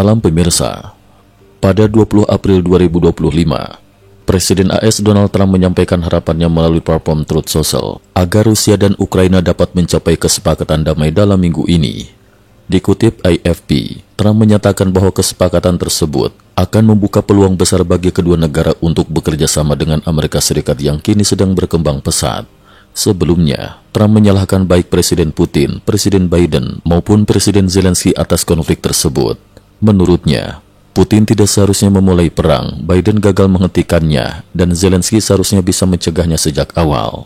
Salam pemirsa. Pada 20 April 2025, Presiden AS Donald Trump menyampaikan harapannya melalui platform Truth Social agar Rusia dan Ukraina dapat mencapai kesepakatan damai dalam minggu ini. Dikutip AFP, Trump menyatakan bahwa kesepakatan tersebut akan membuka peluang besar bagi kedua negara untuk bekerja sama dengan Amerika Serikat yang kini sedang berkembang pesat. Sebelumnya, Trump menyalahkan baik Presiden Putin, Presiden Biden, maupun Presiden Zelensky atas konflik tersebut. Menurutnya, Putin tidak seharusnya memulai perang, Biden gagal menghentikannya, dan Zelensky seharusnya bisa mencegahnya sejak awal.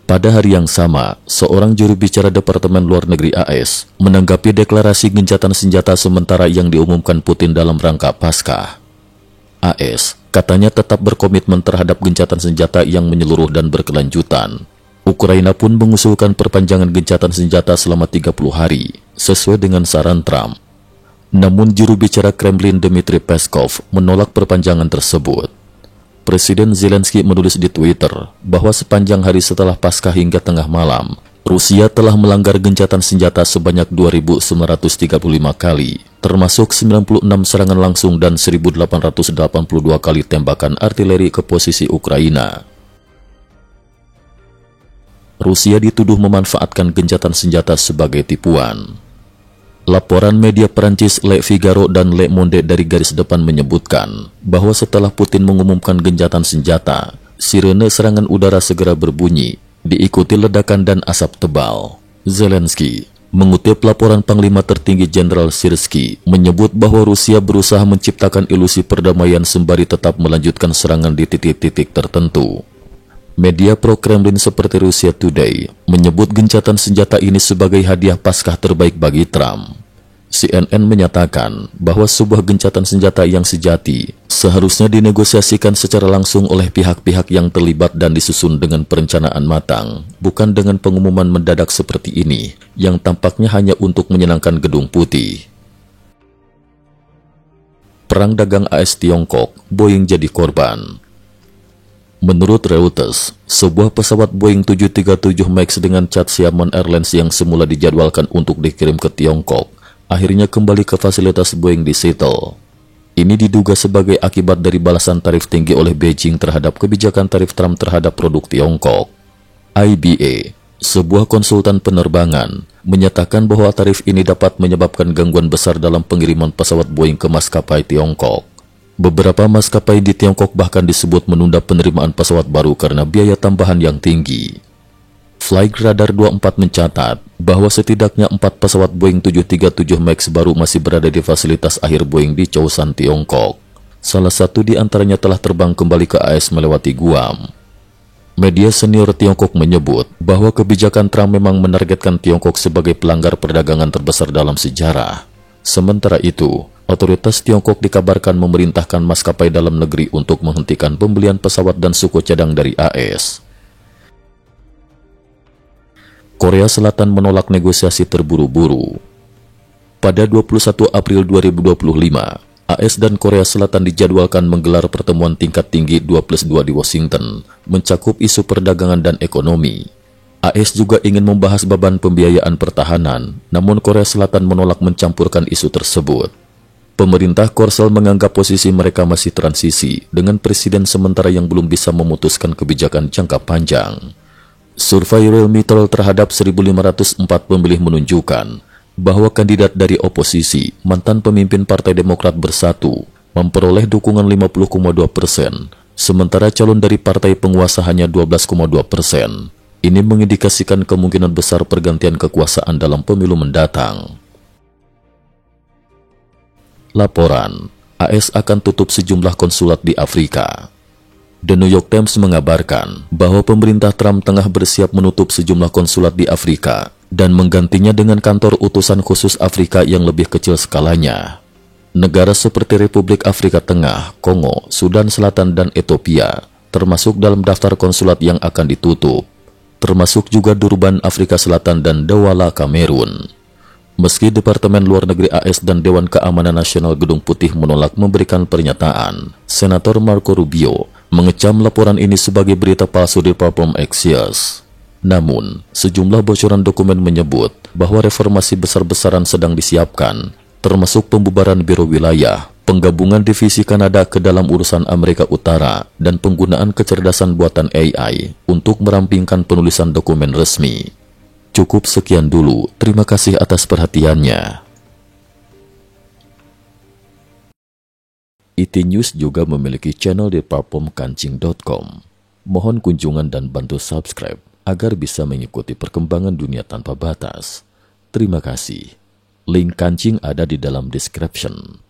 Pada hari yang sama, seorang juru bicara Departemen Luar Negeri AS menanggapi deklarasi gencatan senjata sementara yang diumumkan Putin dalam rangka Paskah. AS katanya tetap berkomitmen terhadap gencatan senjata yang menyeluruh dan berkelanjutan. Ukraina pun mengusulkan perpanjangan gencatan senjata selama 30 hari, sesuai dengan saran Trump. Namun juru bicara Kremlin Dmitry Peskov menolak perpanjangan tersebut. Presiden Zelensky menulis di Twitter bahwa sepanjang hari setelah Paskah hingga tengah malam, Rusia telah melanggar gencatan senjata sebanyak 2.935 kali, termasuk 96 serangan langsung dan 1.882 kali tembakan artileri ke posisi Ukraina. Rusia dituduh memanfaatkan gencatan senjata sebagai tipuan. Laporan media Perancis Le Figaro dan Le Monde dari garis depan menyebutkan bahwa setelah Putin mengumumkan gencatan senjata, sirene serangan udara segera berbunyi, diikuti ledakan dan asap tebal. Zelensky mengutip laporan Panglima Tertinggi Jenderal Syrskyi menyebut bahwa Rusia berusaha menciptakan ilusi perdamaian sembari tetap melanjutkan serangan di titik-titik tertentu. Media pro-Kremlin seperti Russia Today menyebut gencatan senjata ini sebagai hadiah Paskah terbaik bagi Trump. CNN menyatakan bahwa sebuah gencatan senjata yang sejati seharusnya dinegosiasikan secara langsung oleh pihak-pihak yang terlibat dan disusun dengan perencanaan matang, bukan dengan pengumuman mendadak seperti ini yang tampaknya hanya untuk menyenangkan Gedung Putih. Perang dagang AS-Tiongkok, Boeing jadi korban. Menurut Reuters, sebuah pesawat Boeing 737 MAX dengan cat Xiamen Airlines yang semula dijadwalkan untuk dikirim ke Tiongkok, akhirnya kembali ke fasilitas Boeing di Seattle. Ini diduga sebagai akibat dari balasan tarif tinggi oleh Beijing terhadap kebijakan tarif Trump terhadap produk Tiongkok. IBA, sebuah konsultan penerbangan, menyatakan bahwa tarif ini dapat menyebabkan gangguan besar dalam pengiriman pesawat Boeing ke maskapai Tiongkok. Beberapa maskapai di Tiongkok bahkan disebut menunda penerimaan pesawat baru karena biaya tambahan yang tinggi. Flightradar 24 mencatat bahwa setidaknya 4 pesawat Boeing 737 MAX baru masih berada di fasilitas akhir Boeing di Chosun, Tiongkok. Salah satu di antaranya telah terbang kembali ke AS melewati Guam. Media senior Tiongkok menyebut bahwa kebijakan Trump memang menargetkan Tiongkok sebagai pelanggar perdagangan terbesar dalam sejarah. Sementara itu, otoritas Tiongkok dikabarkan memerintahkan maskapai dalam negeri untuk menghentikan pembelian pesawat dan suku cadang dari AS. Korea Selatan menolak negosiasi terburu-buru. Pada 21 April 2025, AS dan Korea Selatan dijadwalkan menggelar pertemuan tingkat tinggi 2+2 di Washington, mencakup isu perdagangan dan ekonomi. AS juga ingin membahas beban pembiayaan pertahanan, namun Korea Selatan menolak mencampurkan isu tersebut. Pemerintah Korsel menganggap posisi mereka masih transisi dengan presiden sementara yang belum bisa memutuskan kebijakan jangka panjang. Survei Realmeter terhadap 1.504 pemilih menunjukkan bahwa kandidat dari oposisi, mantan pemimpin Partai Demokrat Bersatu, memperoleh dukungan 50,2%, sementara calon dari partai penguasa hanya 12,2%. Ini mengindikasikan kemungkinan besar pergantian kekuasaan dalam pemilu mendatang. Laporan, AS akan tutup sejumlah konsulat di Afrika. The New York Times mengabarkan bahwa pemerintah Trump tengah bersiap menutup sejumlah konsulat di Afrika dan menggantinya dengan kantor utusan khusus Afrika yang lebih kecil skalanya. Negara seperti Republik Afrika Tengah, Kongo, Sudan Selatan, dan Ethiopia termasuk dalam daftar konsulat yang akan ditutup, termasuk juga Durban, Afrika Selatan, dan Douala, Kamerun. Meski Departemen Luar Negeri AS dan Dewan Keamanan Nasional Gedung Putih menolak memberikan pernyataan, Senator Marco Rubio mengecam laporan ini sebagai berita palsu di platform Axios. Namun, sejumlah bocoran dokumen menyebut bahwa reformasi besar-besaran sedang disiapkan termasuk pembubaran Biro Wilayah, penggabungan divisi Kanada ke dalam urusan Amerika Utara, dan penggunaan kecerdasan buatan AI untuk merampingkan penulisan dokumen resmi. Cukup sekian dulu, terima kasih atas perhatiannya. IT News juga memiliki channel di platform Mohon kunjungan dan bantu subscribe agar bisa mengikuti perkembangan dunia tanpa batas. Terima kasih. Link Kancing ada di dalam description.